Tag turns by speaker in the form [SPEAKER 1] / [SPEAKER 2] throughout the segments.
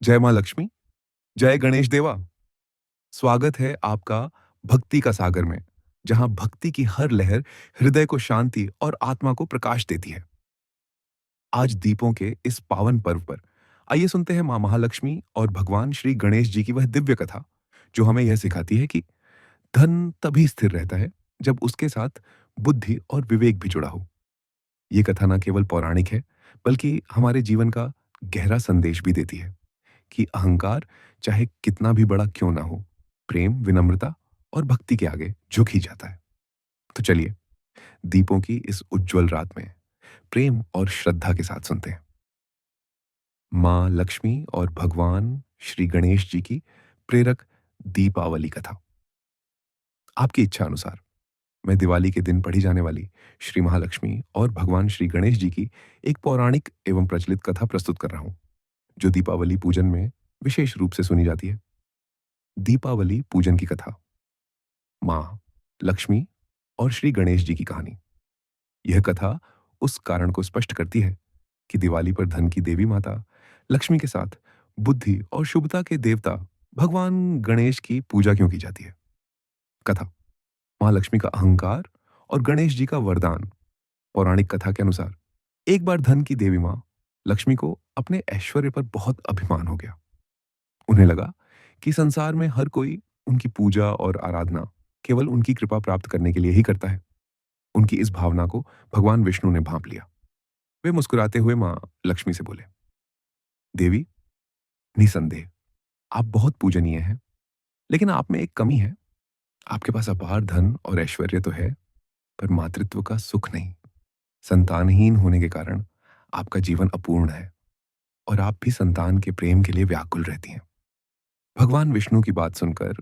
[SPEAKER 1] जय माँ लक्ष्मी, जय गणेश देवा। स्वागत है आपका भक्ति का सागर में, जहाँ भक्ति की हर लहर हृदय को शांति और आत्मा को प्रकाश देती है। आज दीपों के इस पावन पर्व पर आइए सुनते हैं माँ महालक्ष्मी और भगवान श्री गणेश जी की वह दिव्य कथा, जो हमें यह सिखाती है कि धन तभी स्थिर रहता है जब उसके साथ बुद्धि और विवेक भी जुड़ा हो। ये कथा न केवल पौराणिक है, बल्कि हमारे जीवन का गहरा संदेश भी देती है कि अहंकार चाहे कितना भी बड़ा क्यों ना हो, प्रेम, विनम्रता और भक्ति के आगे झुक ही जाता है। तो चलिए, दीपों की इस उज्जवल रात में प्रेम और श्रद्धा के साथ सुनते हैं माँ लक्ष्मी और भगवान श्री गणेश जी की प्रेरक दीपावली कथा। आपकी इच्छा अनुसार मैं दिवाली के दिन पढ़ी जाने वाली श्री महालक्ष्मी और भगवान श्री गणेश जी की एक पौराणिक एवं प्रचलित कथा प्रस्तुत कर रहा हूं, जो दीपावली पूजन में विशेष रूप से सुनी जाती है। दीपावली पूजन की कथा, माँ लक्ष्मी और श्री गणेश जी की कहानी। यह कथा उस कारण को स्पष्ट करती है कि दिवाली पर धन की देवी माता लक्ष्मी के साथ बुद्धि और शुभता के देवता भगवान गणेश की पूजा क्यों की जाती है। कथा, माँ लक्ष्मी का अहंकार और गणेश जी का वरदान। पौराणिक कथा के अनुसार एक बार धन की देवी माँ लक्ष्मी को अपने ऐश्वर्य पर बहुत अभिमान हो गया। उन्हें लगा कि संसार में हर कोई उनकी पूजा और आराधना केवल उनकी कृपा प्राप्त करने के लिए ही करता है। उनकी इस भावना को भगवान विष्णु ने भांप लिया। वे मुस्कुराते हुए मां लक्ष्मी से बोले, देवी, निसंदेह आप बहुत पूजनीय हैं, लेकिन आप में एक कमी है। आपके पास अपार धन और ऐश्वर्य तो है, पर मातृत्व का सुख नहीं। संतानहीन होने के कारण आपका जीवन अपूर्ण है और आप भी संतान के प्रेम के लिए व्याकुल रहती हैं। भगवान विष्णु की बात सुनकर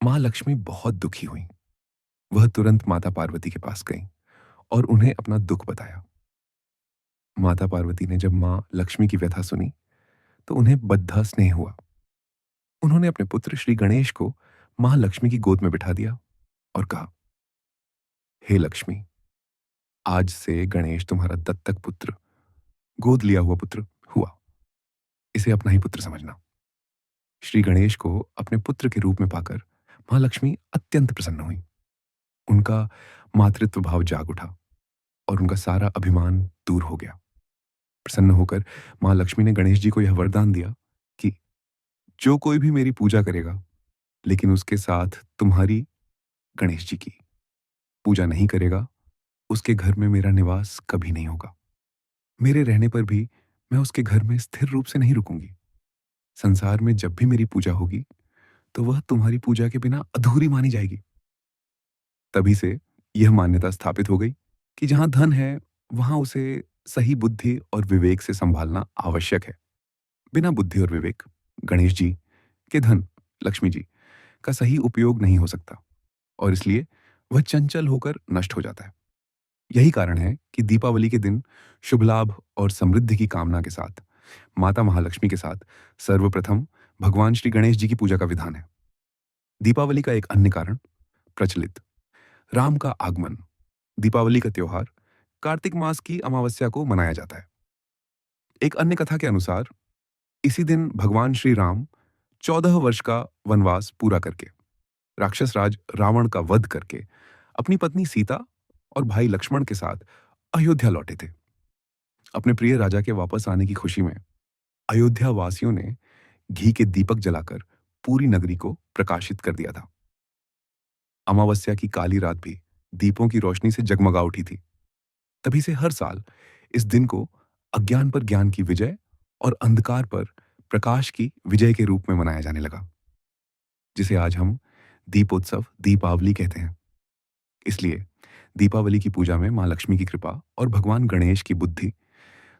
[SPEAKER 1] मां लक्ष्मी बहुत दुखी हुई। वह तुरंत माता पार्वती के पास गईं और उन्हें अपना दुख बताया। माता पार्वती ने जब मां लक्ष्मी की व्यथा सुनी, तो उन्हें बद्धा स्नेह हुआ। उन्होंने अपने पुत्र श्री गणेश को मां लक्ष्मी की गोद में बिठा दिया और कहा, हे लक्ष्मी, आज से गणेश तुम्हारा दत्तक पुत्र, गोद लिया हुआ पुत्र हुआ। इसे अपना ही पुत्र समझना। श्री गणेश को अपने पुत्र के रूप में पाकर मां लक्ष्मी अत्यंत प्रसन्न हुई। उनका मातृत्व भाव जाग उठा और उनका सारा अभिमान दूर हो गया। प्रसन्न होकर मां लक्ष्मी ने गणेश जी को यह वरदान दिया कि जो कोई भी मेरी पूजा करेगा, लेकिन उसके साथ तुम्हारी, गणेश जी की, पूजा नहीं करेगा, उसके घर में मेरा निवास कभी नहीं होगा। मेरे रहने पर भी मैं उसके घर में स्थिर रूप से नहीं रुकूंगी। संसार में जब भी मेरी पूजा होगी, तो वह तुम्हारी पूजा के बिना अधूरी मानी जाएगी। तभी से यह मान्यता स्थापित हो गई कि जहां धन है, वहां उसे सही बुद्धि और विवेक से संभालना आवश्यक है। बिना बुद्धि और विवेक, गणेश जी के धन, लक्ष्मी जी का सही उपयोग नहीं हो सकता और इसलिए वह चंचल होकर नष्ट हो जाता है। यही कारण है कि दीपावली के दिन शुभ लाभ और समृद्धि की कामना के साथ माता महालक्ष्मी के साथ सर्वप्रथम भगवान श्री गणेश जी की पूजा का विधान है। दीपावली का एक अन्य कारण, प्रचलित राम का आगमन। दीपावली का त्योहार कार्तिक मास की अमावस्या को मनाया जाता है। एक अन्य कथा के अनुसार इसी दिन भगवान श्री राम 14 वर्ष का वनवास पूरा करके, राक्षस राज रावण का वध करके, अपनी पत्नी सीता और भाई लक्ष्मण के साथ अयोध्या लौटे थे। अपने प्रिय राजा के वापस आने की खुशी में अयोध्या वासियों ने घी के दीपक जलाकर पूरी नगरी को प्रकाशित कर दिया था। अमावस्या की काली रात भी दीपों की रोशनी से जगमगा उठी थी। तभी से हर साल इस दिन को अज्ञान पर ज्ञान की विजय और अंधकार पर प्रकाश की विजय के रूप में मनाया जाने लगा, जिसे आज हम दीपोत्सव, दीपावली कहते हैं। इसलिए दीपावली की पूजा में मां लक्ष्मी की कृपा और भगवान गणेश की बुद्धि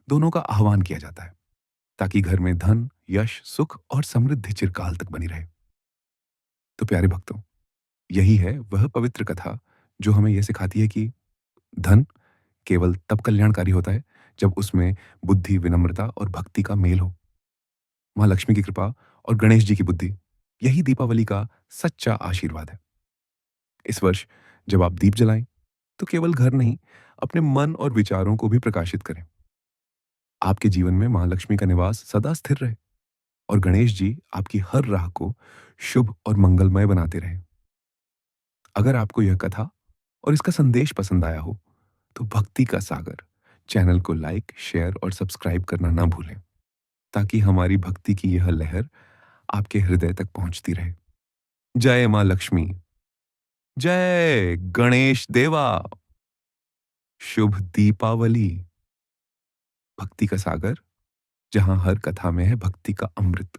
[SPEAKER 1] दोनों का आह्वान किया जाता है, ताकि घर में धन, यश, सुख और समृद्धि चिरकाल तक बनी रहे। तो प्यारे भक्तों, यही है वह पवित्र कथा जो हमें यह सिखाती है कि धन केवल तब कल्याणकारी होता है जब उसमें बुद्धि, विनम्रता और भक्ति का मेल हो। मां लक्ष्मी की कृपा और गणेश जी की बुद्धि, यही दीपावली का सच्चा आशीर्वाद है। इस वर्ष जब आप दीप जलाएं, तो केवल घर नहीं, अपने मन और विचारों को भी प्रकाशित करें। आपके जीवन में मां लक्ष्मी का निवास सदा स्थिर रहे और गणेश जी आपकी हर राह को शुभ और मंगलमय बनाते रहे। अगर आपको यह कथा और इसका संदेश पसंद आया हो, तो भक्ति का सागर चैनल को लाइक, शेयर और सब्सक्राइब करना ना भूलें, ताकि हमारी भक्ति की यह लहर आपके हृदय तक पहुंचती रहे। जय मां लक्ष्मी, जय गणेश देवा, शुभ दीपावली। भक्ति का सागर, जहां हर कथा में है भक्ति का अमृत।